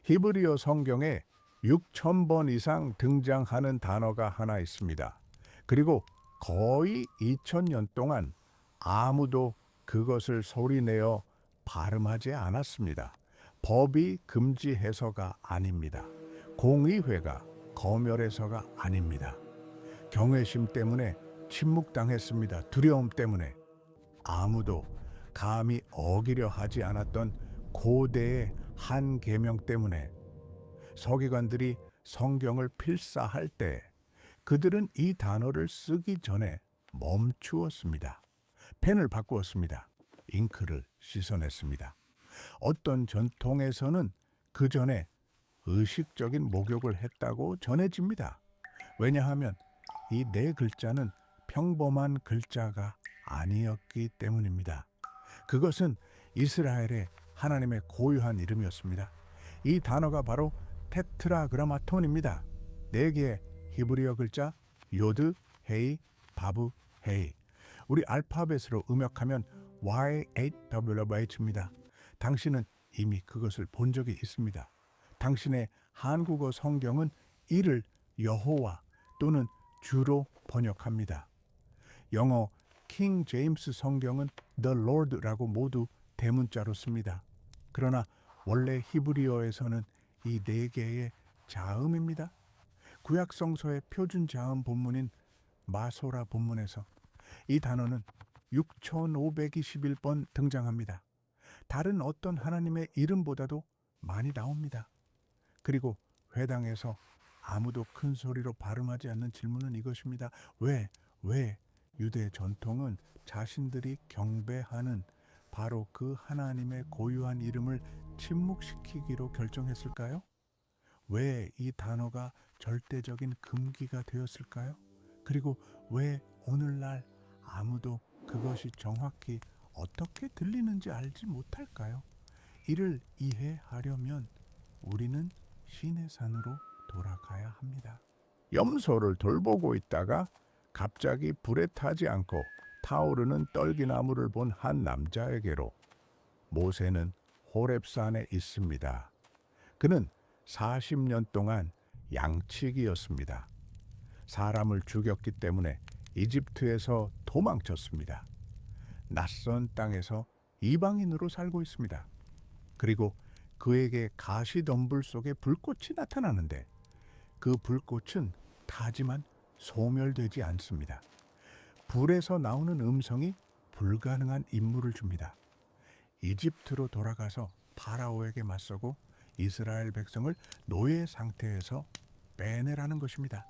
히브리어 성경에 6,000번 이상 등장하는 단어가 하나 있습니다. 그리고 거의 2000년 동안 아무도 그것을 소리내어 발음하지 않았습니다. 법이 금지해서가 아닙니다. 공의회가 검열해서가 아닙니다. 경외심 때문에 침묵당했습니다. 두려움 때문에 아무도 감히 어기려 하지 않았던 고대의 한 계명 때문에 서기관들이 성경을 필사할 때 그들은 이 단어를 쓰기 전에 멈추었습니다. 펜을 바꾸었습니다. 잉크를 씻어냈습니다. 어떤 전통에서는 그 전에 의식적인 목욕을 했다고 전해집니다. 왜냐하면 이 네 글자는 평범한 글자가 아니었기 때문입니다. 그것은 이스라엘의 하나님의 고유한 이름이었습니다. 이 단어가 바로 테트라그라마톤입니다. 네 개의 히브리어 글자 요드, 헤이, 바브, 헤이. 우리 알파벳으로 음역하면 YHWH입니다. 당신은 이미 그것을 본 적이 있습니다. 당신의 한국어 성경은 이를 여호와 또는 주로 번역합니다. 영어 킹 제임스 성경은 The Lord라고 모두 대문자로 씁니다. 그러나 원래 히브리어에서는 이 네 개의 자음입니다. 구약 성서의 표준 자음 본문인 마소라 본문에서 이 단어는 6521번 등장합니다. 다른 어떤 하나님의 이름보다도 많이 나옵니다. 그리고 회당에서 아무도 큰 소리로 발음하지 않는 질문은 이것입니다. 왜 유대 전통은 자신들이 경배하는 바로 그 하나님의 고유한 이름을 침묵시키기로 결정했을까요? 왜 이 단어가 절대적인 금기가 되었을까요? 그리고 왜 오늘날 아무도 그것이 정확히 어떻게 들리는지 알지 못할까요? 이를 이해하려면 우리는 시내산으로 돌아가야 합니다. 염소를 돌보고 있다가 갑자기 불에 타지 않고 타오르는 떨기나무를 본 한 남자에게로 모세는 호렙산에 있습니다. 그는 40년 동안 양치기였습니다. 사람을 죽였기 때문에 이집트에서 도망쳤습니다. 낯선 땅에서 이방인으로 살고 있습니다. 그리고 그에게 가시덤불 속에 불꽃이 나타나는데 그 불꽃은 타지만 소멸되지 않습니다. 불에서 나오는 음성이 불가능한 임무를 줍니다. 이집트로 돌아가서 파라오에게 맞서고 이스라엘 백성을 노예 상태에서 빼내라는 것입니다.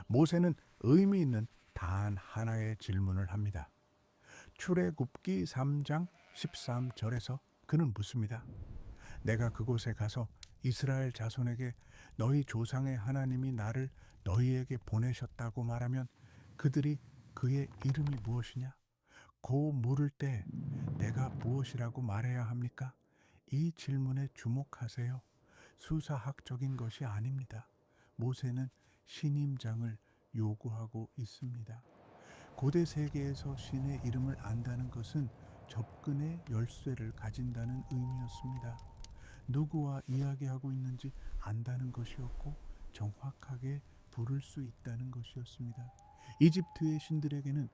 모세는 의미 있는 단 하나의 질문을 합니다. 출애굽기 3장 13절에서 그는 묻습니다. 내가 그곳에 가서 이스라엘 자손에게 너희 조상의 하나님이 나를 너희에게 보내셨다고 말하면 그들이 그의 이름이 무엇이냐? 고 물을 때 내가 무엇이라고 말해야 합니까? 이 질문에 주목하세요. 수사학적인 것이 아닙니다. 모세는 신임장을 요구하고 있습니다. 고대 세계에서 신의 이름을 안다는 것은 접근의 열쇠를 가진다는 의미였습니다. 누구와 이야기하고 있는지 안다는 것이었고 정확하게 부를 수 있다는 것이었습니다. 이집트의 신들에게는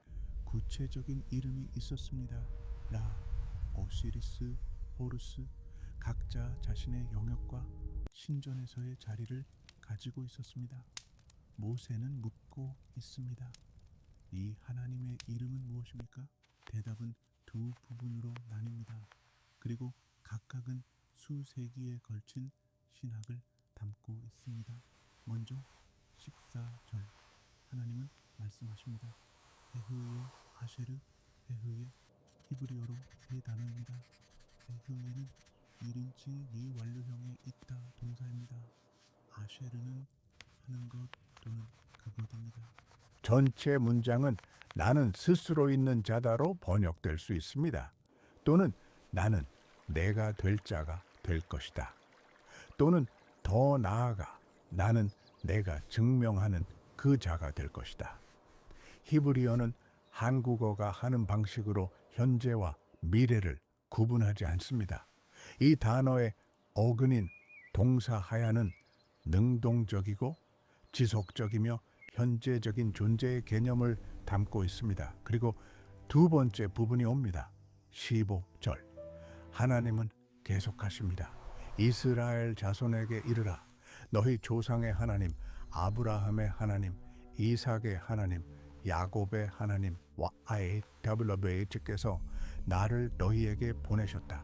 구체적인 이름이 있었습니다. 라, 오시리스, 호루스, 각자 자신의 영역과 신전에서의 자리를 가지고 있었습니다. 모세는 묻고 있습니다. 이 하나님의 이름은 무엇입니까? 대답은 두 부분으로 나뉩니다. 그리고 각각은 수세기에 걸친 신학을 담고 있습니다. 먼저 14절 하나님은 말씀하십니다. 에흐의 아쉐르, 에흐의 히브리어로 세 단어입니다. 에흐에는 1인칭 미완료형에 있다 동사입니다. 아쉐르는 하는 것 또는 그것입니다. 전체 문장은 나는 스스로 있는 자다로 번역될 수 있습니다. 또는 나는 내가 될 자가 될 것이다. 또는 더 나아가 나는 내가 증명하는 그 자가 될 것이다. 히브리어는 한국어가 하는 방식으로 현재와 미래를 구분하지 않습니다. 이 단어의 어근인 동사 하야는 능동적이고 지속적이며 현재적인 존재의 개념을 담고 있습니다. 그리고 두 번째 부분이 옵니다. 15절. 하나님은 계속하십니다. 이스라엘 자손에게 이르라. 너희 조상의 하나님, 아브라함의 하나님, 이삭의 하나님, 야곱의 하나님 YHWH께서 나를 너희에게 보내셨다.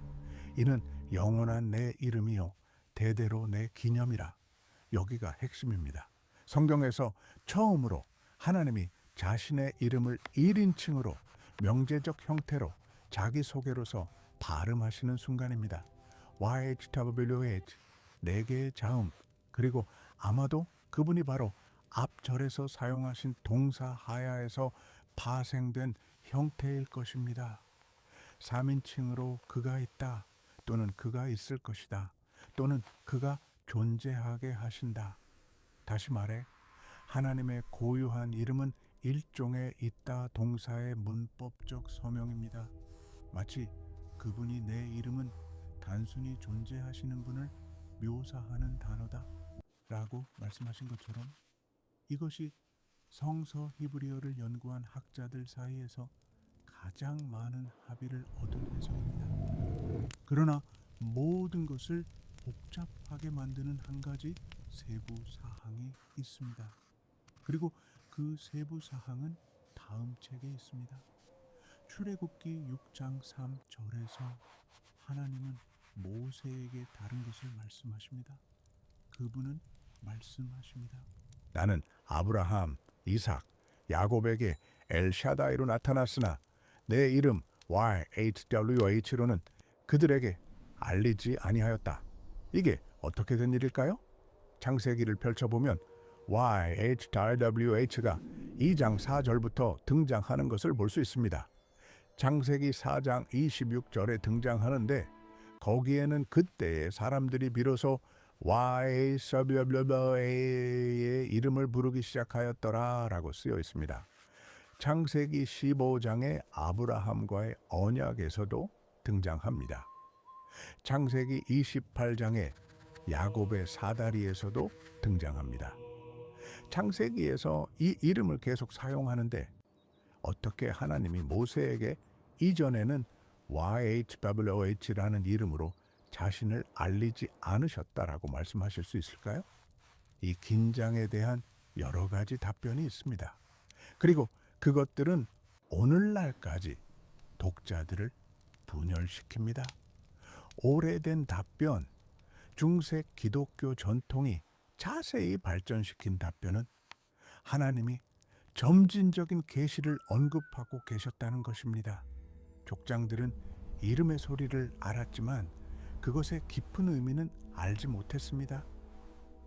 이는 영원한 내 이름이요 대대로 내 기념이라. 여기가 핵심입니다. 성경에서 처음으로 하나님이 자신의 이름을 1인칭으로 명제적 형태로 자기소개로서 발음하시는 순간입니다. YHWH, 네 개의 자음, 그리고 아마도 그분이 바로 앞절에서 사용하신 동사 하야에서 파생된 형태일 것입니다. 3인칭으로 그가 있다, 또는 그가 있을 것이다, 또는 그가 존재하게 하신다. 다시 말해 하나님의 고유한 이름은 일종의 있다 동사의 문법적 서명입니다. 마치 그분이 내 이름은 단순히 존재하시는 분을 묘사하는 단어다 라고 말씀하신 것처럼 이것이 성서 히브리어를 연구한 학자들 사이에서 가장 많은 합의를 얻은 해석입니다. 그러나 모든 것을 복잡하게 만드는 한 가지 세부 사항이 있습니다. 그리고 그 세부 사항은 다음 책에 있습니다. 출애굽기 6장 3절에서 하나님은 모세에게 다른 것을 말씀하십니다. 그분은 말씀하십니다. 나는 아브라함, 이삭, 야곱에게 엘샤다이로 나타났으나 내 이름 YHWH로는 그들에게 알리지 아니하였다. 이게 어떻게 된 일일까요? 창세기를 펼쳐보면 YHWH가 2장 4절부터 등장하는 것을 볼 수 있습니다. 창세기 4장 26절에 등장하는데 거기에는 그때의 사람들이 비로소 YHWH의 이름을 부르기 시작하였더라 라고 쓰여 있습니다. 창세기 15장의 아브라함과의 언약에서도 등장합니다. 창세기 28장의 야곱의 사다리에서도 등장합니다. 창세기에서 이 이름을 계속 사용하는데 어떻게 하나님이 모세에게 이전에는 YHWH라는 이름으로 자신을 알리지 않으셨다라고 말씀하실 수 있을까요? 이 긴장에 대한 여러 가지 답변이 있습니다. 그리고 그것들은 오늘날까지 독자들을 분열시킵니다. 오래된 답변, 중세 기독교 전통이 자세히 발전시킨 답변은 하나님이 점진적인 계시를 언급하고 계셨다는 것입니다. 족장들은 이름의 소리를 알았지만 그것의 깊은 의미는 알지 못했습니다.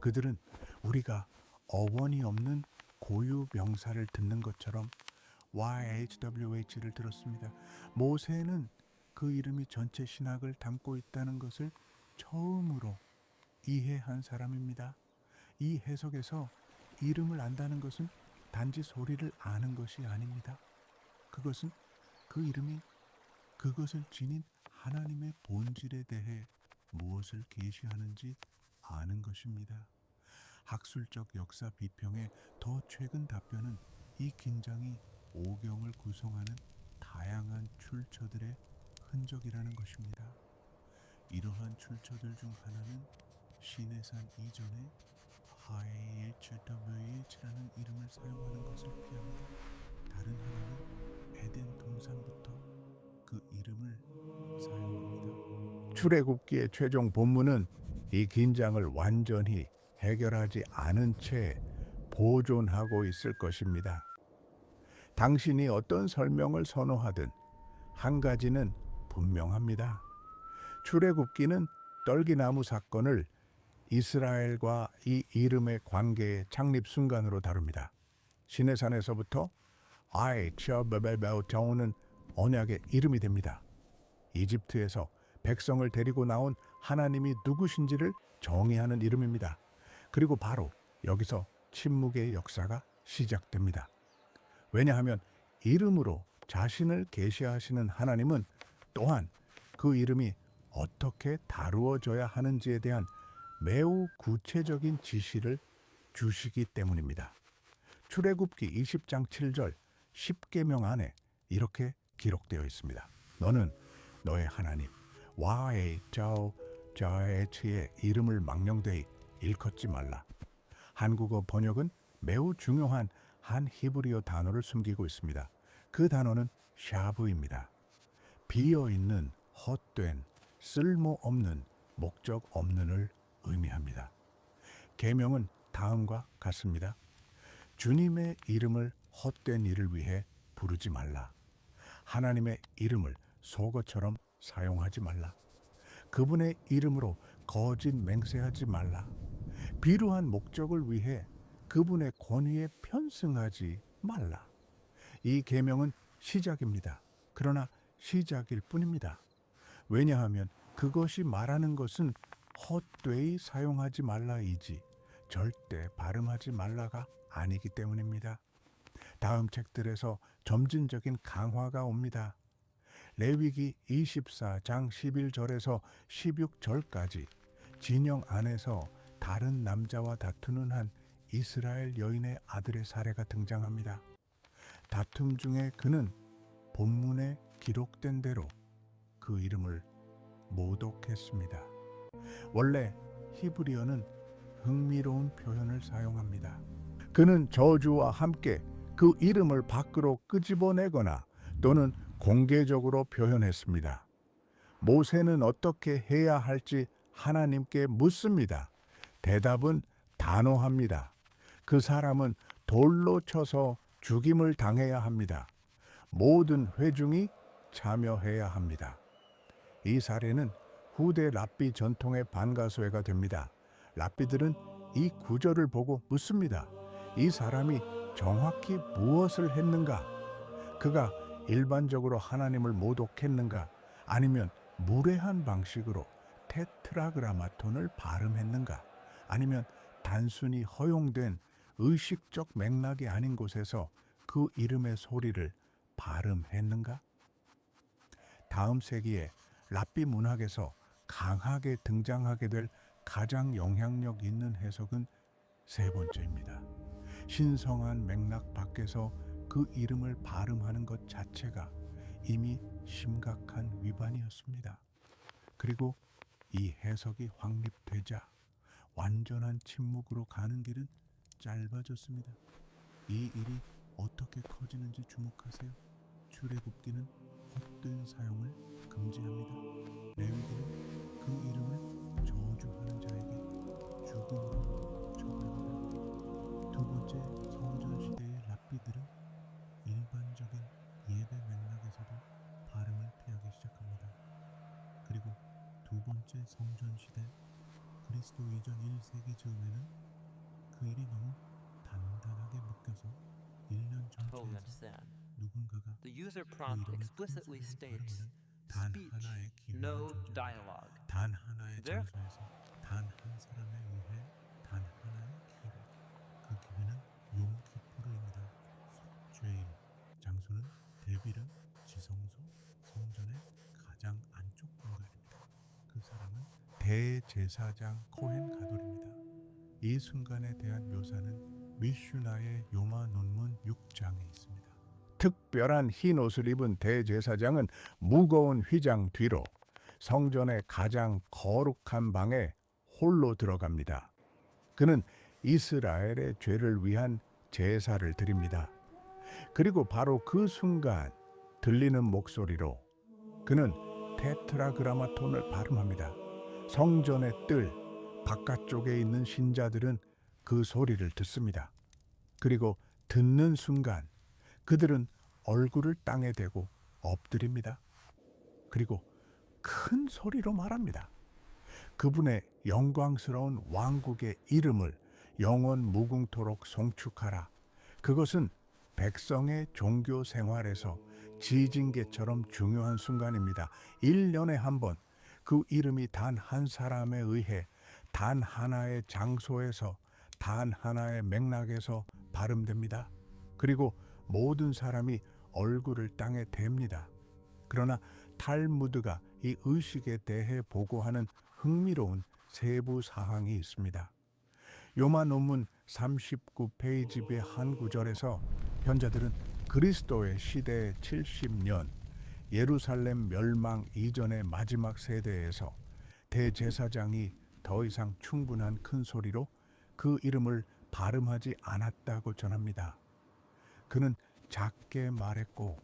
그들은 우리가 어원이 없는 고유 명사를 듣는 것처럼 YHWH를 들었습니다. 모세는 그 이름이 전체 신학을 담고 있다는 것을 처음으로 이해한 사람입니다. 이 해석에서 이름을 안다는 것은 단지 소리를 아는 것이 아닙니다. 그것은 그 이름이 그것을 지닌 하나님의 본질에 대해 무엇을 계시하는지 아는 것입니다. 학술적 역사 비평의 더 최근 답변은 이 긴장이 오경을 구성하는 다양한 출처들의 흔적이라는 것입니다. 이러한 출처들 중 하나는 시내산 이전에 YHWH라는 이름을 사용하는 것을 피합니다. 다른 하나는 에덴 동산부터 그 이름을 사용합니다. 출애굽기의 최종 본문은 이 긴장을 완전히 해결하지 않은 채 보존하고 있을 것입니다. 당신이 어떤 설명을 선호하든 한 가지는 분명합니다. 출애굽기는 떨기나무 사건을 이스라엘과 이 이름의 관계의 창립 순간으로 다룹니다. 시내산에서부터 아이치어베베베오자오는 언약의 이름이 됩니다. 이집트에서 백성을 데리고 나온 하나님이 누구신지를 정의하는 이름입니다. 그리고 바로 여기서 침묵의 역사가 시작됩니다. 왜냐하면 이름으로 자신을 계시하시는 하나님은 또한 그 이름이 어떻게 다루어져야 하는지에 대한 매우 구체적인 지시를 주시기 때문입니다. 출애굽기 20장 7절 10계명 안에 이렇게 기록되어 있습니다. 너는 너의 하나님 와의 자에츠의 이름을 망령되이 일컫지 말라. 한국어 번역은 매우 중요한 한 히브리어 단어를 숨기고 있습니다. 그 단어는 샤브입니다. 비어있는, 헛된, 쓸모없는, 목적 없는을 의미합니다. 계명은 다음과 같습니다. 주님의 이름을 헛된 일을 위해 부르지 말라. 하나님의 이름을 속어처럼 사용하지 말라. 그분의 이름으로 거짓 맹세하지 말라. 비루한 목적을 위해 그분의 권위에 편승하지 말라. 이 계명은 시작입니다. 그러나 시작일 뿐입니다. 왜냐하면 그것이 말하는 것은 헛되이 사용하지 말라이지 절대 발음하지 말라가 아니기 때문입니다. 다음 책들에서 점진적인 강화가 옵니다. 레위기 24장 11절에서 16절까지 진영 안에서 다른 남자와 다투는 한 이스라엘 여인의 아들의 사례가 등장합니다. 다툼 중에 그는 본문에 기록된 대로 그 이름을 모독했습니다. 원래 히브리어는 흥미로운 표현을 사용합니다. 그는 저주와 함께 그 이름을 밖으로 끄집어내거나 또는 공개적으로 표현했습니다. 모세는 어떻게 해야 할지 하나님께 묻습니다. 대답은 단호합니다. 그 사람은 돌로 쳐서 죽임을 당해야 합니다. 모든 회중이 참여해야 합니다. 이 사례는 후대 랍비 전통의 반가소회가 됩니다. 랍비들은 이 구절을 보고 묻습니다. 이 사람이 정확히 무엇을 했는가? 그가 일반적으로 하나님을 모독했는가? 아니면 무례한 방식으로 테트라그라마톤을 발음했는가? 아니면 단순히 허용된 의식적 맥락이 아닌 곳에서 그 이름의 소리를 발음했는가? 다음 세기에 랍비 문학에서 강하게 등장하게 될 가장 영향력 있는 해석은 세 번째입니다. 신성한 맥락 밖에서 그 이름을 발음하는 것 자체가 이미 심각한 위반이었습니다. 그리고 이 해석이 확립되자 완전한 침묵으로 가는 길은 짧아졌습니다. 이 일이 어떻게 커지는지 주목하세요. 출애굽기는 헛된 사용을 금지합니다. 레위기는 그 이름을 저주하는 자에게 죽음으로 처벌합니다. 두 번째 성전 시대의 랍비들은 일반적인 예배 맥락에서도 발음을 피하기 시작합니다. 그리고 두 번째 성전 시대 그리스도 이전 1세기 즈음에는 그 일이 너무 단단하게 묶여서 1년 전체에서 누군가가 The user 그 prompt 이름을 큰 explicitly 소리로 states 발음하는 단 speech, 하나의 기회만 no 존재합니다. dialogue. 단 하나의 Therefore, 장소에서 단 한 사람에 의해 단 하나의 기회. 그 기회는 욤키푸르입니다. 속죄일. 장소는 데빌은 지성소 성전의 가장 안쪽 공간입니다. 그 사람은 대제사장 코헨 가돌입니다. 이 순간에 대한 묘사는 미슈나의 요마 논문 6장에 있습니다. 특별한 흰 옷을 입은 대제사장은 무거운 휘장 뒤로 성전의 가장 거룩한 방에 홀로 들어갑니다. 그는 이스라엘의 죄를 위한 제사를 드립니다. 그리고 바로 그 순간 들리는 목소리로 그는 테트라그라마톤을 발음합니다. 성전의 뜰 바깥쪽에 있는 신자들은 그 소리를 듣습니다. 그리고 듣는 순간 그들은 얼굴을 땅에 대고 엎드립니다. 그리고 큰 소리로 말합니다. 그분의 영광스러운 왕국의 이름을 영원 무궁토록 송축하라. 그것은 백성의 종교 생활에서 지징계처럼 중요한 순간입니다. 1년에 한 번 그 이름이 단 한 사람에 의해 단 하나의 장소에서 단 하나의 맥락에서 발음됩니다. 그리고 모든 사람이 얼굴을 땅에 댑니다. 그러나 탈무드가 이 의식에 대해 보고하는 흥미로운 세부 사항이 있습니다. 요마 논문 39페이지의 한 구절에서 현자들은 그리스도의 시대 70년 예루살렘 멸망 이전의 마지막 세대에서 대제사장이 더 이상 충분한 큰 소리로 그 이름을 발음하지 않았다고 전합니다. 그는 작게 말했고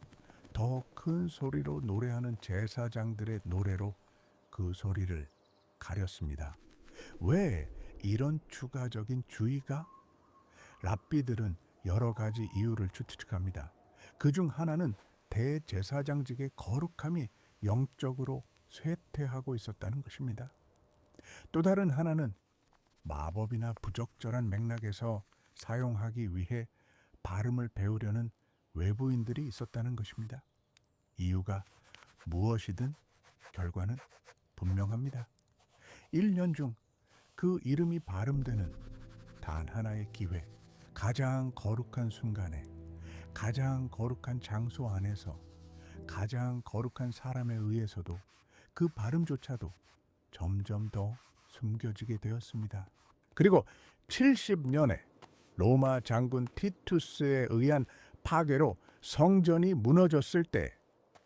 더 큰 소리로 노래하는 제사장들의 노래로 그 소리를 가렸습니다. 왜 이런 추가적인 주의가? 랍비들은 여러 가지 이유를 추측합니다. 그중 하나는 대제사장직의 거룩함이 영적으로 쇠퇴하고 있었다는 것입니다. 또 다른 하나는 마법이나 부적절한 맥락에서 사용하기 위해 발음을 배우려는 외부인들이 있었다는 것입니다. 이유가 무엇이든 결과는 분명합니다. 1년 중 그 이름이 발음되는 단 하나의 기회, 가장 거룩한 순간에, 가장 거룩한 장소 안에서, 가장 거룩한 사람에 의해서도 그 발음조차도 점점 더 숨겨지게 되었습니다. 그리고 70년에 로마 장군 티투스에 의한 파괴로 성전이 무너졌을 때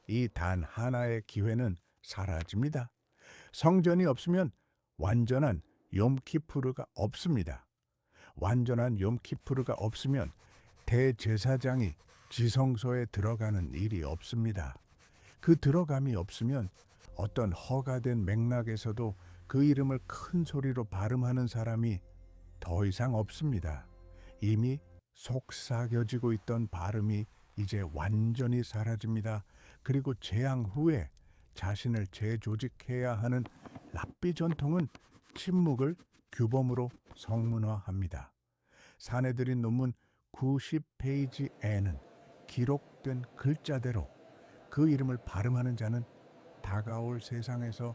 이 단 하나의 기회는 사라집니다. 성전이 없으면 완전한 욤키푸르가 없습니다. 완전한 욤키푸르가 없으면 대제사장이 지성소에 들어가는 일이 없습니다. 그 들어감이 없으면 어떤 허가된 맥락에서도 그 이름을 큰 소리로 발음하는 사람이 더 이상 없습니다. 이미 속삭여지고 있던 발음이 이제 완전히 사라집니다. 그리고 재앙 후에 자신을 재조직해야 하는 랍비 전통은 침묵을 규범으로 성문화합니다. 사내들인 논문 90페이지에는 기록된 글자대로 그 이름을 발음하는 자는 다가올 세상에서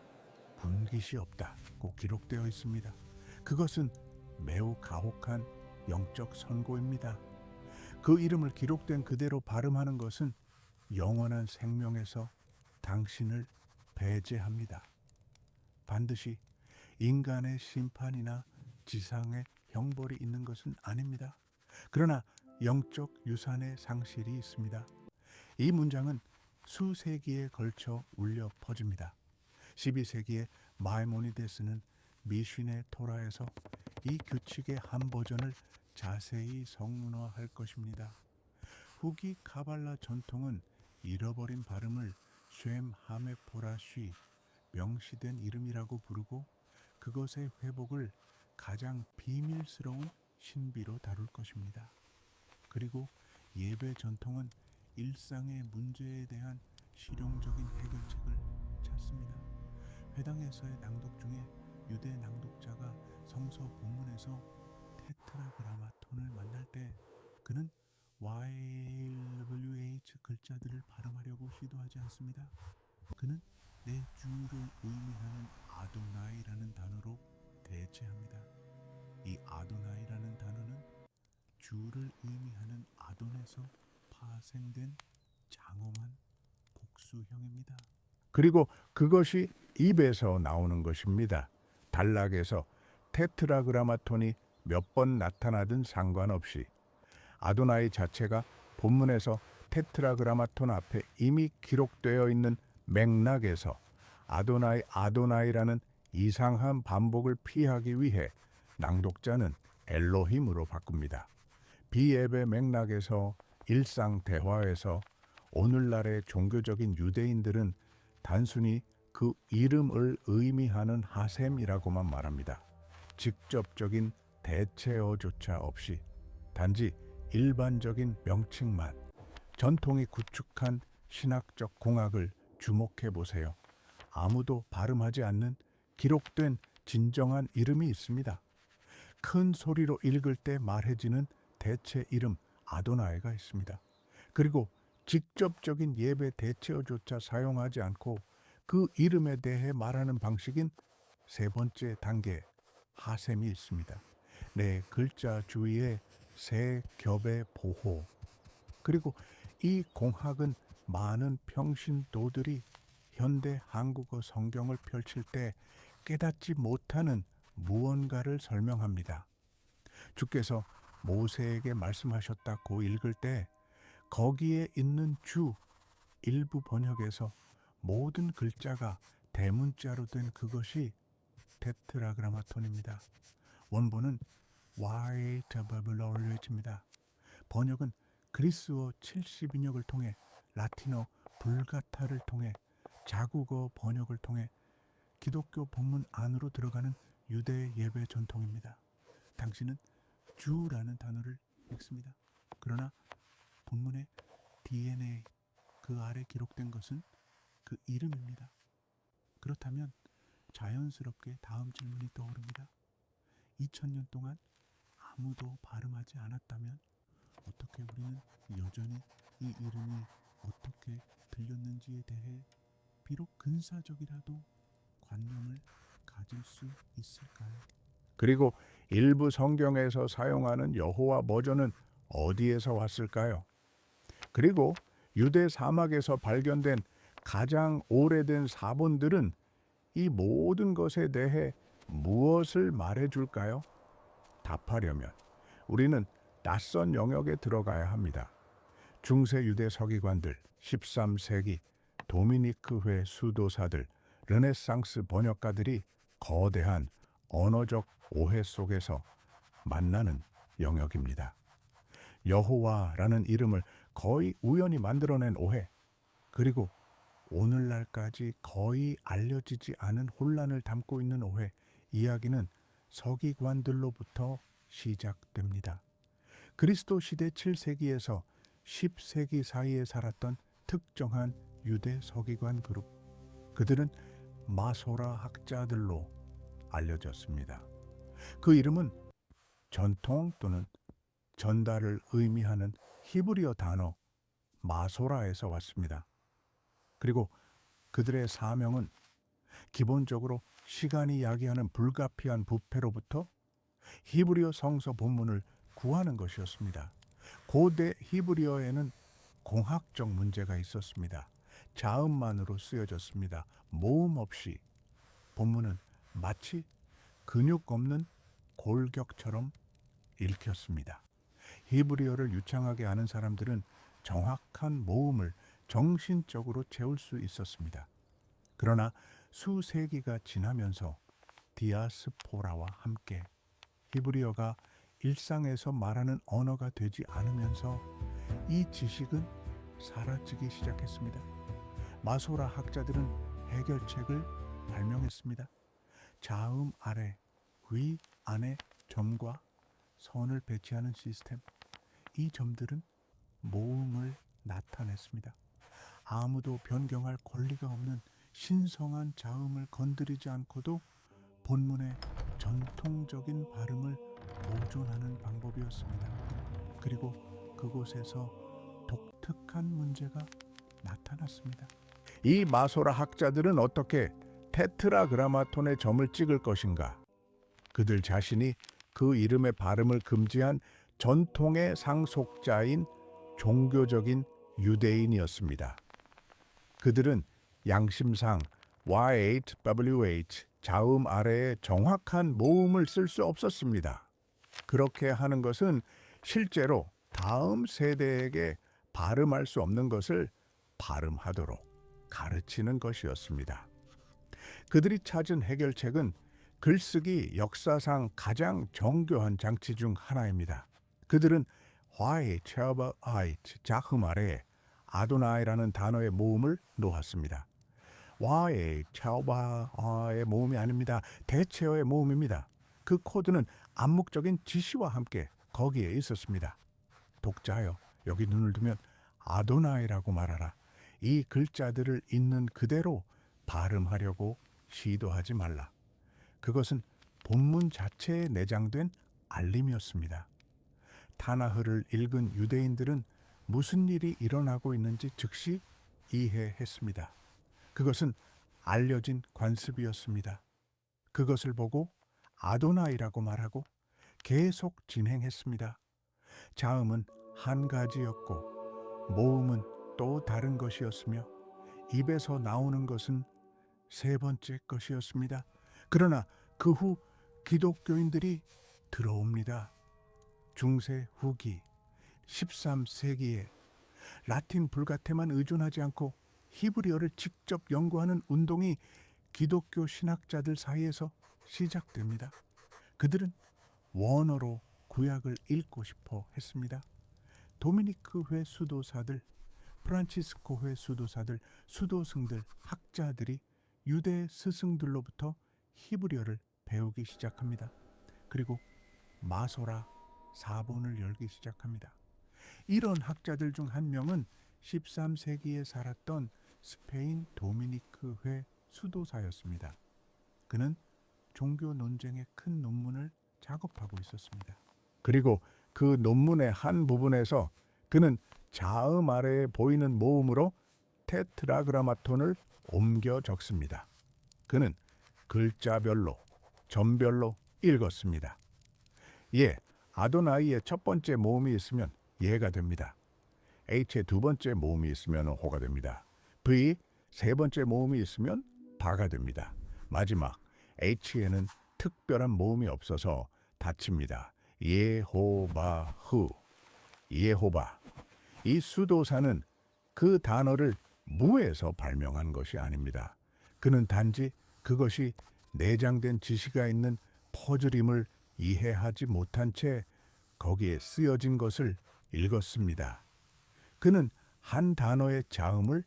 분깃이 없다고 기록되어 있습니다. 그것은 매우 가혹한 영적 선고입니다. 그 이름을 기록된 그대로 발음하는 것은 영원한 생명에서 당신을 배제합니다. 반드시 인간의 심판이나 지상의 형벌이 있는 것은 아닙니다. 그러나 영적 유산의 상실이 있습니다. 이 문장은 수세기에 걸쳐 울려 퍼집니다. 12세기에 마이모니데스는 미신의 토라에서 이 규칙의 한 버전을 자세히 성문화할 것입니다. 후기 카발라 전통은 잃어버린 발음을 쉔 하메포라쉬, 명시된 이름이라고 부르고 그것의 회복을 가장 비밀스러운 신비로 다룰 것입니다. 그리고 예배 전통은 일상의 문제에 대한 실용적인 해결책을 찾습니다. 회당에서의 낭독 중에 유대 낭독자가 성서 본문에서 테트라그라마톤을 만날 때 그는 YWH 글자들을 발음하려고 시도하지 않습니다. 그는 내 주를 의미하는 아도나이라는 단어로 대체합니다. 이 아도나이라는 단어는 주를 의미하는 아돈에서 파생된 장엄한 복수형입니다. 그리고 그것이 입에서 나오는 것입니다. 단락에서 테트라그라마톤이 몇 번 나타나든 상관없이 아도나이 자체가 본문에서 테트라그라마톤 앞에 이미 기록되어 있는 맥락에서 아도나이라는 이상한 반복을 피하기 위해 낭독자는 엘로힘으로 바꿉니다. 비예배 맥락에서 일상 대화에서 오늘날의 종교적인 유대인들은 단순히 그 이름을 의미하는 하셈이라고만 말합니다. 직접적인 대체어조차 없이 단지 일반적인 명칭만, 전통이 구축한 신학적 공학을 주목해 보세요. 아무도 발음하지 않는 기록된 진정한 이름이 있습니다. 큰 소리로 읽을 때 말해지는 대체 이름 아도나이가 있습니다. 그리고 직접적인 예배 대체어조차 사용하지 않고 그 이름에 대해 말하는 방식인 세 번째 단계 하셈이 있습니다. 네 글자 주위에 세 겹의 보호. 그리고 이 공학은 많은 평신도들이 현대 한국어 성경을 펼칠 때 깨닫지 못하는 무언가를 설명합니다. 주께서 모세에게 말씀하셨다고 읽을 때 거기에 있는 주 일부 번역에서 모든 글자가 대문자로 된 그것이 테트라그라마톤입니다. 원본은 YHWH입니다. 번역은 그리스어 70인역을 통해 라틴어 불가타를 통해 자국어 번역을 통해 기독교 본문 안으로 들어가는 유대 예배 전통입니다. 당신은 주라는 단어를 읽습니다. 그러나 본문의 DNA 그 아래 기록된 것은 그 이름입니다. 그렇다면 자연스럽게 다음 질문이 떠오릅니다. 2000년 동안 아무도 발음하지 않았다면 어떻게 우리는 여전히 이 이름이 어떻게 들렸는지에 대해 비록 근사적이라도 관념을 가질 수 있을까요? 그리고 일부 성경에서 사용하는 여호와 버전은 어디에서 왔을까요? 그리고 유대 사막에서 발견된 가장 오래된 사본들은 이 모든 것에 대해 무엇을 말해줄까요? 답하려면 우리는 낯선 영역에 들어가야 합니다. 중세 유대 서기관들, 13세기 도미니크회 수도사들, 르네상스 번역가들이 거대한 언어적 오해 속에서 만나는 영역입니다. 여호와라는 이름을 거의 우연히 만들어낸 오해, 그리고 오늘날까지 거의 알려지지 않은 혼란을 담고 있는 오해, 이야기는 서기관들로부터 시작됩니다. 그리스도 시대 7세기에서 10세기 사이에 살았던 특정한 유대 서기관 그룹, 그들은 마소라 학자들로 알려졌습니다. 그 이름은 전통 또는 전달을 의미하는 히브리어 단어 마소라에서 왔습니다. 그리고 그들의 사명은 기본적으로 시간이 야기하는 불가피한 부패로부터 히브리어 성서 본문을 구하는 것이었습니다. 고대 히브리어에는 공학적 문제가 있었습니다. 자음만으로 쓰여졌습니다. 모음 없이. 본문은 마치 근육 없는 골격처럼 읽혔습니다. 히브리어를 유창하게 아는 사람들은 정확한 모음을 정신적으로 채울 수 있었습니다. 그러나 수세기가 지나면서 디아스포라와 함께 히브리어가 일상에서 말하는 언어가 되지 않으면서 이 지식은 사라지기 시작했습니다. 마소라 학자들은 해결책을 발명했습니다. 자음 아래, 위 안에 점과 선을 배치하는 시스템. 이 점들은 모음을 나타냈습니다. 아무도 변경할 권리가 없는 신성한 자음을 건드리지 않고도 본문의 전통적인 발음을 보존하는 방법이었습니다. 그리고 그곳에서 독특한 문제가 나타났습니다. 이 마소라 학자들은 어떻게 테트라그라마톤의 점을 찍을 것인가? 그들 자신이 그 이름의 발음을 금지한 전통의 상속자인 종교적인 유대인이었습니다. 그들은 양심상 YHWH 자음 아래에 정확한 모음을 쓸 수 없었습니다. 그렇게 하는 것은 실제로 다음 세대에게 발음할 수 없는 것을 발음하도록 가르치는 것이었습니다. 그들이 찾은 해결책은 글쓰기 역사상 가장 정교한 장치 중 하나입니다. 그들은 YHWH 자음 아래에 아도나이라는 단어의 모음을 놓았습니다. YHWH의 모음이 아닙니다. 대체어의 모음입니다. 그 코드는 암묵적인 지시와 함께 거기에 있었습니다. 독자여, 여기 눈을 두면 아도나이라고 말하라. 이 글자들을 있는 그대로 발음하려고 시도하지 말라. 그것은 본문 자체에 내장된 알림이었습니다. 타나흐를 읽은 유대인들은 무슨 일이 일어나고 있는지 즉시 이해했습니다. 그것은 알려진 관습이었습니다. 그것을 보고 아도나이라고 말하고 계속 진행했습니다. 자음은 한 가지였고 모음은 또 다른 것이었으며 입에서 나오는 것은 세 번째 것이었습니다. 그러나 그 후 기독교인들이 들어옵니다. 중세 후기 13세기에 라틴 불가테만 의존하지 않고 히브리어를 직접 연구하는 운동이 기독교 신학자들 사이에서 시작됩니다. 그들은 원어로 구약을 읽고 싶어 했습니다. 도미니크회 수도사들, 프란치스코회 수도사들, 수도승들, 학자들이 유대 스승들로부터 히브리어를 배우기 시작합니다. 그리고 마소라 사본을 열기 시작합니다. 이런 학자들 중 한 명은 13세기에 살았던 스페인 도미니크회 수도사였습니다. 그는 종교 논쟁의 큰 논문을 작업하고 있었습니다. 그리고 그 논문의 한 부분에서 그는 자음 아래에 보이는 모음으로 테트라그라마톤을 옮겨 적습니다. 그는 글자별로, 점별로 읽었습니다. 예, 아도나이의 첫 번째 모음이 있으면 예가 됩니다. H의 두 번째 모음이 있으면 호가 됩니다. V 세 번째 모음이 있으면 바가 됩니다. 마지막 H에는 특별한 모음이 없어서 닫힙니다. 예호바후, 예호바. 이 수도사는 그 단어를 무에서 발명한 것이 아닙니다. 그는 단지 그것이 내장된 지시가 있는 퍼즐임을 이해하지 못한 채 거기에 쓰여진 것을 읽었습니다. 그는 한 단어의 자음을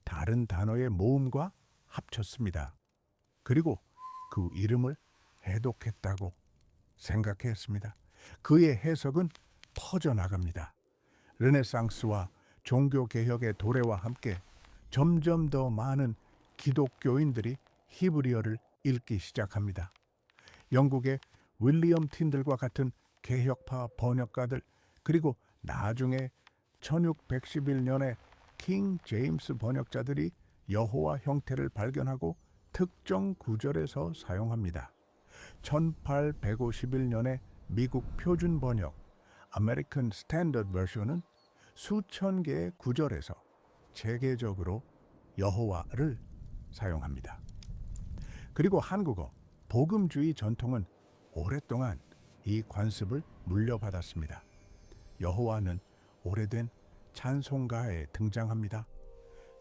다른 단어의 모음과 합쳤습니다. 그리고 그 이름을 해독했다고 생각했습니다. 그의 해석은 퍼져나갑니다. 르네상스와 종교개혁의 도래와 함께 점점 더 많은 기독교인들이 히브리어를 읽기 시작합니다. 영국의 윌리엄 틴들과 같은 개혁파 번역가들, 그리고 나중에 1611년에 킹 제임스 번역자들이 여호와 형태를 발견하고 특정 구절에서 사용합니다. 1851년에 미국 표준 번역 American Standard Version은 수천 개의 구절에서 체계적으로 여호와를 사용합니다. 그리고 한국어 복음주의 전통은 오랫동안 이 관습을 물려받았습니다. 여호와는 오래된 찬송가에 등장합니다.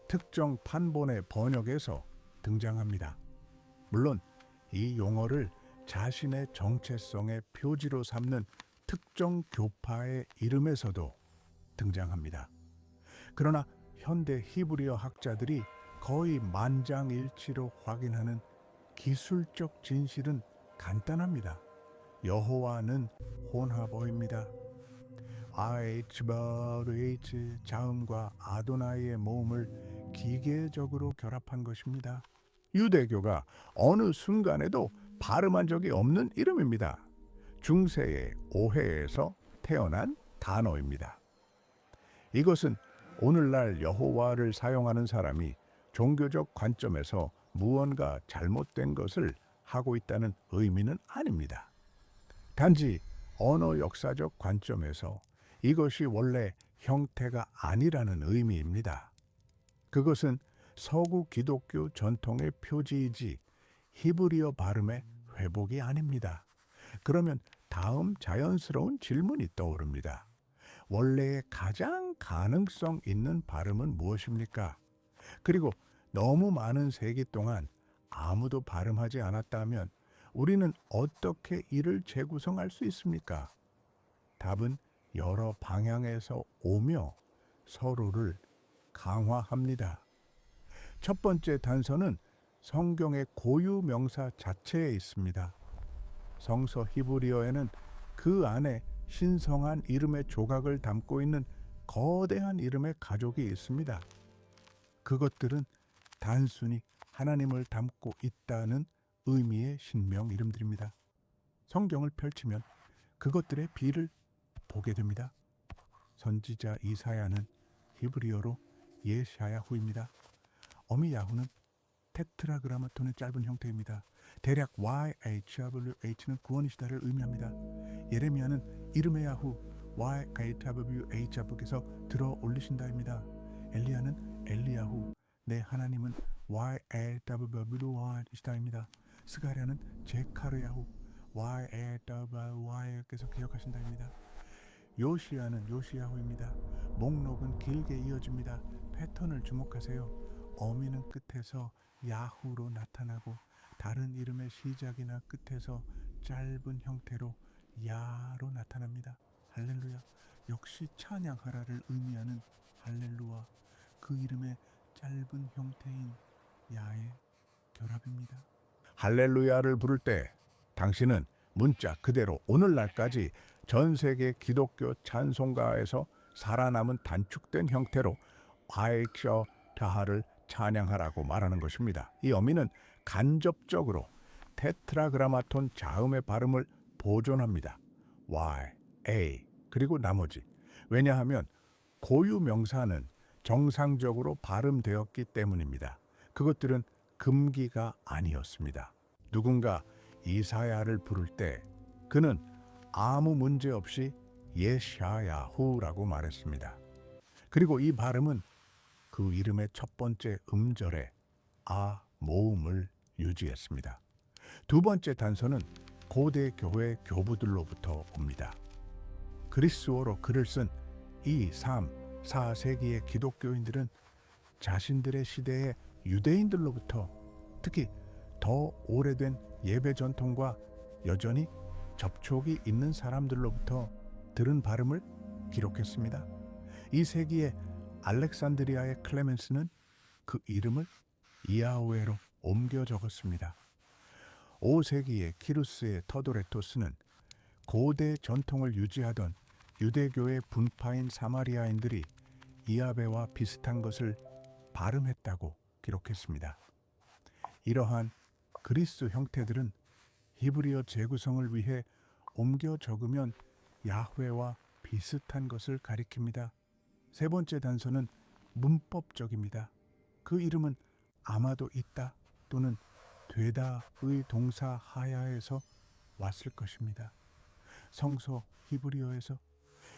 특정 판본의 번역에서 등장합니다. 물론 이 용어를 자신의 정체성의 표지로 삼는 특정 교파의 이름에서도 등장합니다. 그러나 현대 히브리어 학자들이 거의 만장일치로 확인하는 기술적 진실은 간단합니다. 여호와는 혼합어입니다. IH, 자음과 아도나이의 모음을 기계적으로 결합한 것입니다. 유대교가 어느 순간에도 발음한 적이 없는 이름입니다. 중세의 오해에서 태어난 단어입니다. 이것은 오늘날 여호와를 사용하는 사람이 종교적 관점에서 무언가 잘못된 것을 하고 있다는 의미는 아닙니다. 단지 언어 역사적 관점에서 이것이 원래 형태가 아니라는 의미입니다. 그것은 서구 기독교 전통의 표지이지 히브리어 발음의 회복이 아닙니다. 그러면 다음 자연스러운 질문이 떠오릅니다. 원래의 가장 가능성 있는 발음은 무엇입니까? 그리고 너무 많은 세기 동안 아무도 발음하지 않았다면 우리는 어떻게 이를 재구성할 수 있습니까? 답은 여러 방향에서 오며 서로를 강화합니다. 첫 번째 단서는 성경의 고유 명사 자체에 있습니다. 성서 히브리어에는 그 안에 신성한 이름의 조각을 담고 있는 거대한 이름의 가족이 있습니다. 그것들은 단순히 하나님을 담고 있다는 의미의 신명 이름들입니다. 성경을 펼치면 그것들의 비를 보게 됩니다. 선지자 이사야는 히브리어로 예샤야후입니다. 어미 야후는 테트라그라마톤의 짧은 형태입니다. 대략 YHWH는 구원이시다를 의미합니다. 예레미야는 이름의 야후 YHWH께서 들어 올리신다입니다. 엘리야는 엘리야후 내 하나님은 YHWH이시다입니다. 스가랴는 제카르야후 YAWY 계속 기억하신다입니다. 요시아는 요시야후입니다. 목록은 길게 이어집니다. 패턴을 주목하세요. 어미는 끝에서 야후로 나타나고 다른 이름의 시작이나 끝에서 짧은 형태로 야로 나타납니다. 할렐루야. 역시 찬양하라를 의미하는 할렐루야. 그 이름의 짧은 형태인 야의 결합입니다. 할렐루야를 부를 때 당신은 문자 그대로 오늘날까지 전 세계 기독교 찬송가에서 살아남은 단축된 형태로 아이셔 다하를 찬양하라고 말하는 것입니다. 이 어미는 간접적으로 테트라그라마톤 자음의 발음을 보존합니다. Y, A 그리고 나머지. 왜냐하면 고유 명사는 정상적으로 발음되었기 때문입니다. 그것들은 금기가 아니었습니다. 누군가 이사야를 부를 때 그는 아무 문제 없이 예샤야후라고 말했습니다. 그리고 이 발음은 그 이름의 첫 번째 음절에 아 모음을 유지했습니다. 두 번째 단서는 고대 교회 교부들로부터 옵니다. 그리스어로 글을 쓴 2, 3, 4세기의 기독교인들은 자신들의 시대의 유대인들로부터 특히 더 오래된 예배 전통과 여전히 접촉이 있는 사람들로부터 들은 발음을 기록했습니다. 이 세기의 알렉산드리아의 클레멘스는 그 이름을 이하오에로 옮겨 적었습니다. 5세기의 키루스의 터도레토스는 고대 전통을 유지하던 유대교의 분파인 사마리아인들이 이하베와 비슷한 것을 발음했다고 기록했습니다. 이러한 그리스 형태들은 히브리어 재구성을 위해 옮겨 적으면 야훼와 비슷한 것을 가리킵니다. 세 번째 단서는 문법적입니다. 그 이름은 아마도 있다 또는 되다의 동사 하야에서 왔을 것입니다. 성서 히브리어에서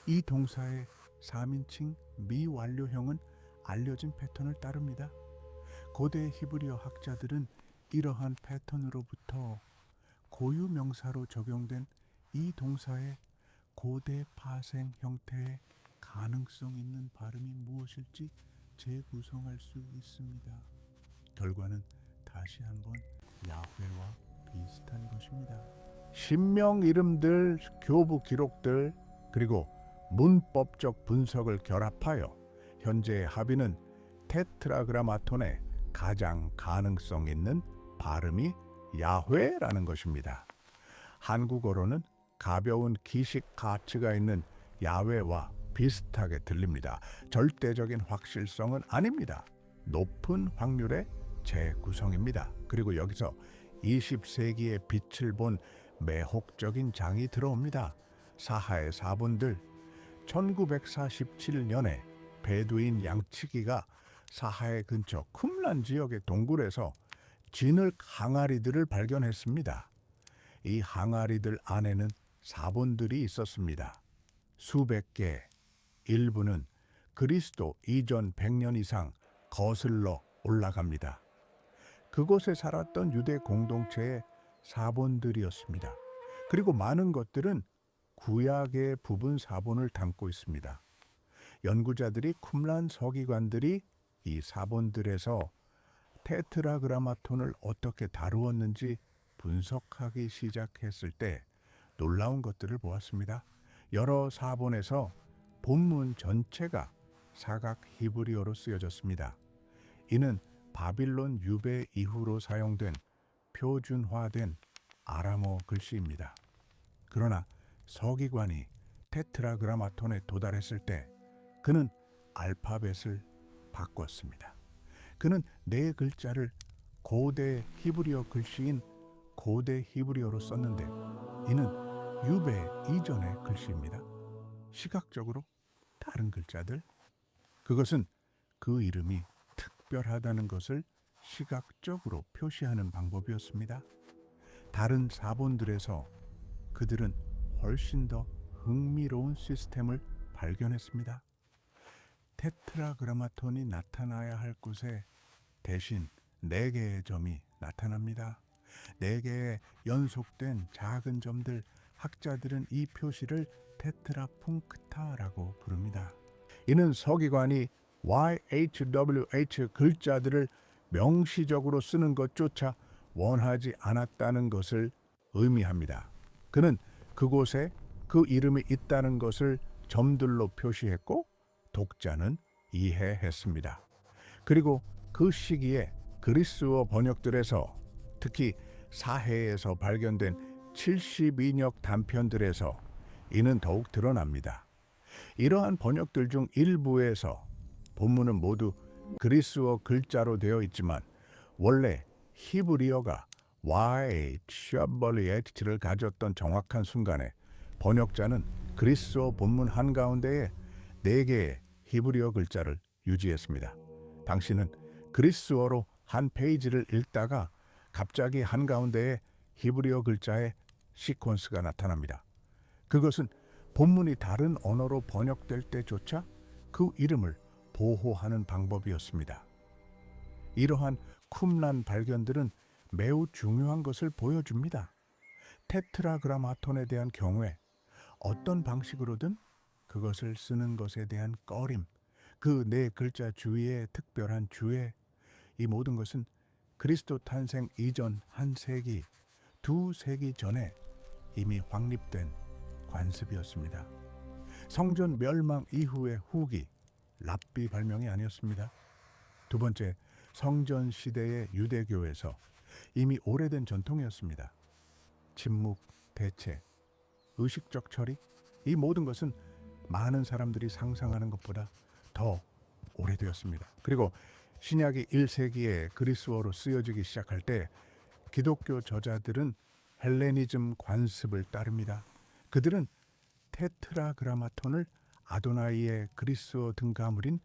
이 동사의 3인칭 미완료형은 알려진 패턴을 따릅니다. 고대 히브리어 학자들은 이러한 패턴으로부터 고유 명사로 적용된 이 동사의 고대 파생 형태의 가능성 있는 발음이 무엇일지 재구성할 수 있습니다. 결과는 다시 한번 야훼와 비슷한 것입니다. 신명 이름들, 교부 기록들, 그리고 문법적 분석을 결합하여 현재의 합의는 테트라그라마톤의 가장 가능성 있는 발음이 야훼라는 것입니다. 한국어로는 가벼운 기식 가치가 있는 야훼와 비슷하게 들립니다. 절대적인 확실성은 아닙니다. 높은 확률의 재구성입니다. 그리고 여기서 20세기의 빛을 본 매혹적인 장이 들어옵니다. 사하의 사본들. 1947년에 베두인 양치기가 사하의 근처 쿰란 지역의 동굴에서 진흙 항아리들을 발견했습니다. 이 항아리들 안에는 사본들이 있었습니다. 수백 개, 일부는 그리스도 이전 100년 이상 거슬러 올라갑니다. 그곳에 살았던 유대 공동체의 사본들이었습니다. 그리고 많은 것들은 구약의 부분 사본을 담고 있습니다. 연구자들이 쿰란 서기관들이 이 사본들에서 테트라그라마톤을 어떻게 다루었는지 분석하기 시작했을 때 놀라운 것들을 보았습니다. 여러 사본에서 본문 전체가 사각 히브리어로 쓰여졌습니다. 이는 바빌론 유배 이후로 사용된 표준화된 아람어 글씨입니다. 그러나 서기관이 테트라그라마톤에 도달했을 때 그는 알파벳을 바꿨습니다. 그는 네 글자를 고대 히브리어 글씨인 고대 히브리어로 썼는데 이는 유배 이전의 글씨입니다. 시각적으로 다른 글자들, 그것은 그 이름이 특별하다는 것을 시각적으로 표시하는 방법이었습니다. 다른 사본들에서 그들은 훨씬 더 흥미로운 시스템을 발견했습니다. 테트라그라마톤이 나타나야 할 곳에 대신 4개의 점이 나타납니다. 네 개의 연속된 작은 점들, 학자들은 이 표시를 테트라풍크타라고 부릅니다. 이는 서기관이 YHWH 글자들을 명시적으로 쓰는 것조차 원하지 않았다는 것을 의미합니다. 그는 그곳에 그 이름이 있다는 것을 점들로 표시했고 독자는 이해했습니다. 그리고 그 시기에 그리스어 번역들에서 특히 사해에서 발견된 72력 단편들에서 이는 더욱 드러납니다. 이러한 번역들 중 일부에서 본문은 모두 그리스어 글자로 되어 있지만 원래 히브리어가 YHWH를 가졌던 정확한 순간에 번역자는 그리스어 본문 한가운데에 4개의 히브리어 글자를 유지했습니다. 당시는 그리스어로 한 페이지를 읽다가 갑자기 한가운데에 히브리어 글자의 시퀀스가 나타납니다. 그것은 본문이 다른 언어로 번역될 때조차 그 이름을 보호하는 방법이었습니다. 이러한 쿰란 발견들은 매우 중요한 것을 보여줍니다. 테트라그라마톤에 대한 경우에 어떤 방식으로든 그것을 쓰는 것에 대한 꺼림, 그 네 글자 주위의 특별한 주의, 이 모든 것은 그리스도 탄생 이전 한 세기, 2세기 전에 이미 확립된 관습이었습니다. 성전 멸망 이후의 후기, 랍비 발명이 아니었습니다. 두 번째, 성전 시대의 유대교에서 이미 오래된 전통이었습니다. 침묵, 대체, 의식적 처리, 이 모든 것은 많은 사람들이 상상하는 것보다 더 오래되었습니다. 그리고 신약이 1세기에 그리스어로 쓰여지기 시작할 때 기독교 저자들은 헬레니즘 관습을 따릅니다. 그들은 테트라그라마톤을 아도나이의 그리스어 등가물인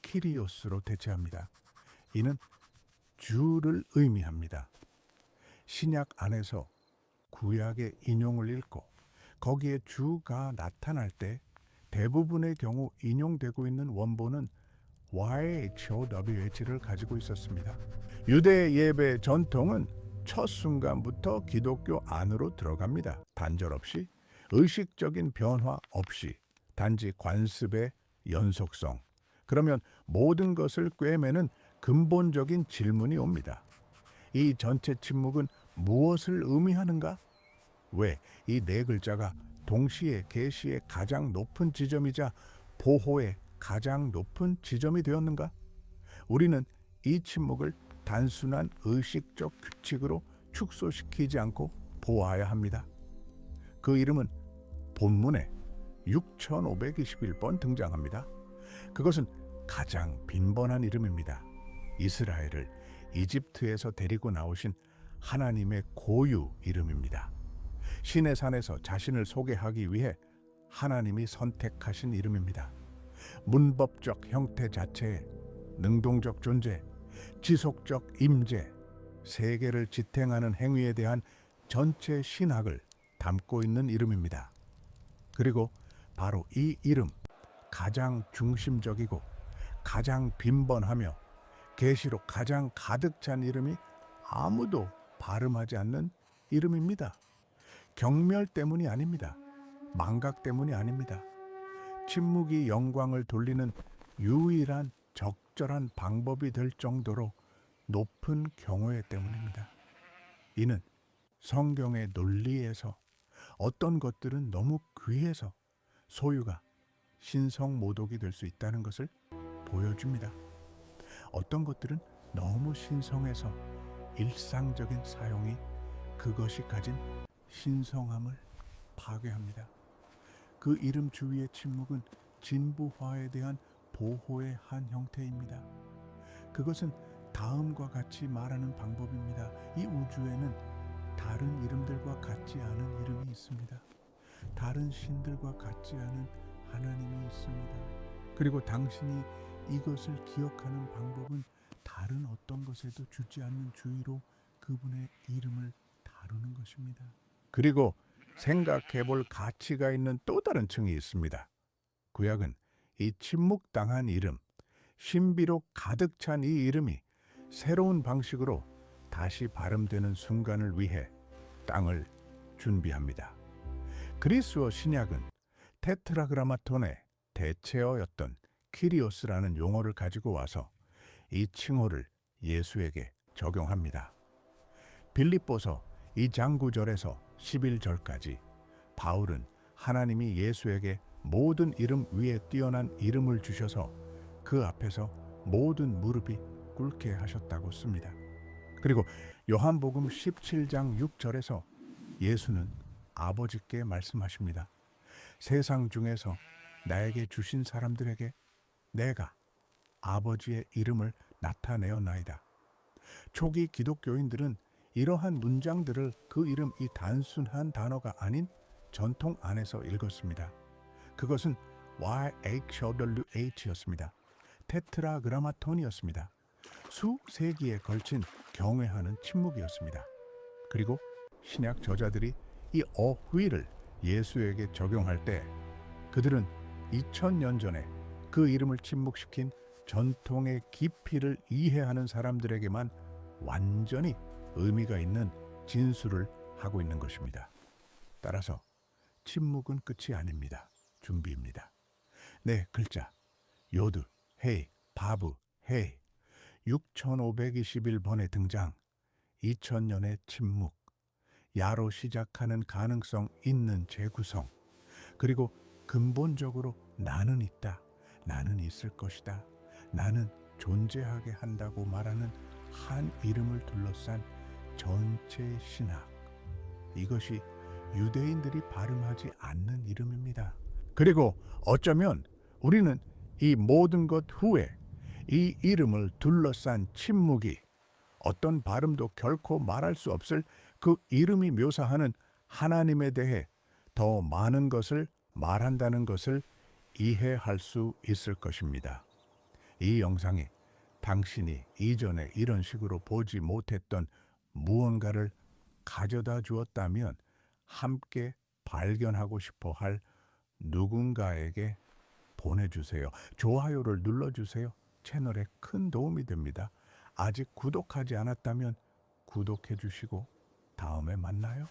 키리오스로 대체합니다. 이는 주를 의미합니다. 신약 안에서 구약의 인용을 읽고 거기에 주가 나타날 때 대부분의 경우 인용되고 있는 원본은 YHWH를 가지고 있었습니다. 유대 예배 전통은 첫 순간부터 기독교 안으로 들어갑니다. 단절 없이, 의식적인 변화 없이, 단지 관습의 연속성. 그러면 모든 것을 꿰매는 근본적인 질문이 옵니다. 이 전체 침묵은 무엇을 의미하는가? 왜 이 네 글자가 동시에 계시의 가장 높은 지점이자 보호의 가장 높은 지점이 되었는가? 우리는 이 침묵을 단순한 의식적 규칙으로 축소시키지 않고 보아야 합니다. 그 이름은 본문에 6521번 등장합니다. 그것은 가장 빈번한 이름입니다. 이스라엘을 이집트에서 데리고 나오신 하나님의 고유 이름입니다. 신의 산에서 자신을 소개하기 위해 하나님이 선택하신 이름입니다. 문법적 형태 자체에 능동적 존재, 지속적 임재, 세계를 지탱하는 행위에 대한 전체 신학을 담고 있는 이름입니다. 그리고 바로 이 이름, 가장 중심적이고 가장 빈번하며 계시록 가장 가득 찬 이름이 아무도 발음하지 않는 이름입니다. 경멸 때문이 아닙니다. 망각 때문이 아닙니다. 침묵이 영광을 돌리는 유일한 적절한 방법이 될 정도로 높은 경외 때문입니다. 이는 성경의 논리에서 어떤 것들은 너무 귀해서 소유가 신성모독이 될 수 있다는 것을 보여줍니다. 어떤 것들은 너무 신성해서 일상적인 사용이 그것이 가진 신성함을 파괴합니다. 그 이름 주위의 침묵은 진부화에 대한 보호의 한 형태입니다. 그것은 다음과 같이 말하는 방법입니다. 이 우주에는 다른 이름들과 같지 않은 이름이 있습니다. 다른 신들과 같지 않은 하나님이 있습니다. 그리고 당신이 이것을 기억하는 방법은 다른 어떤 것에도 주지 않는 주의로 그분의 이름을 다루는 것입니다. 그리고 생각해 볼 가치가 있는 또 다른 층이 있습니다. 구약은 이 침묵당한 이름, 신비로 가득 찬 이 이름이 새로운 방식으로 다시 발음되는 순간을 위해 땅을 준비합니다. 그리스어 신약은 테트라그라마톤의 대체어였던 키리오스라는 용어를 가지고 와서 이 칭호를 예수에게 적용합니다. 빌립보서 2장 9절에서 11절까지 바울은 하나님이 예수에게 모든 이름 위에 뛰어난 이름을 주셔서 그 앞에서 모든 무릎이 꿇게 하셨다고 씁니다. 그리고 요한복음 17장 6절에서 예수는 아버지께 말씀하십니다. 세상 중에서 나에게 주신 사람들에게 내가 아버지의 이름을 나타내었나이다. 초기 기독교인들은 이러한 문장들을 그 이름 이 단순한 단어가 아닌 전통 안에서 읽었습니다. 그것은 YHWH였습니다. 테트라그라마톤이었습니다. 수세기에 걸친 경외하는 침묵이었습니다. 그리고 신약 저자들이 이 어휘를 예수에게 적용할 때 그들은 2000년 전에 그 이름을 침묵시킨 전통의 깊이를 이해하는 사람들에게만 완전히 의미가 있는 진술을 하고 있는 것입니다. 따라서 침묵은 끝이 아닙니다. 준비입니다. 네 글자 요드, 헤이, 바브, 헤이 6521번의 등장 2000년의 침묵 야로 시작하는 가능성 있는 재구성 그리고 근본적으로 나는 있다. 나는 있을 것이다. 나는 존재하게 한다고 말하는 한 이름을 둘러싼 전체 신학. 이것이 유대인들이 발음하지 않는 이름입니다. 그리고 어쩌면 우리는 이 모든 것 후에 이 이름을 둘러싼 침묵이 어떤 발음도 결코 말할 수 없을 그 이름이 묘사하는 하나님에 대해 더 많은 것을 말한다는 것을 이해할 수 있을 것입니다. 이 영상이 당신이 이전에 이런 식으로 보지 못했던 무언가를 가져다 주었다면 함께 발견하고 싶어 할 누군가에게 보내주세요. 좋아요를 눌러주세요. 채널에 큰 도움이 됩니다. 아직 구독하지 않았다면 구독해 주시고 다음에 만나요.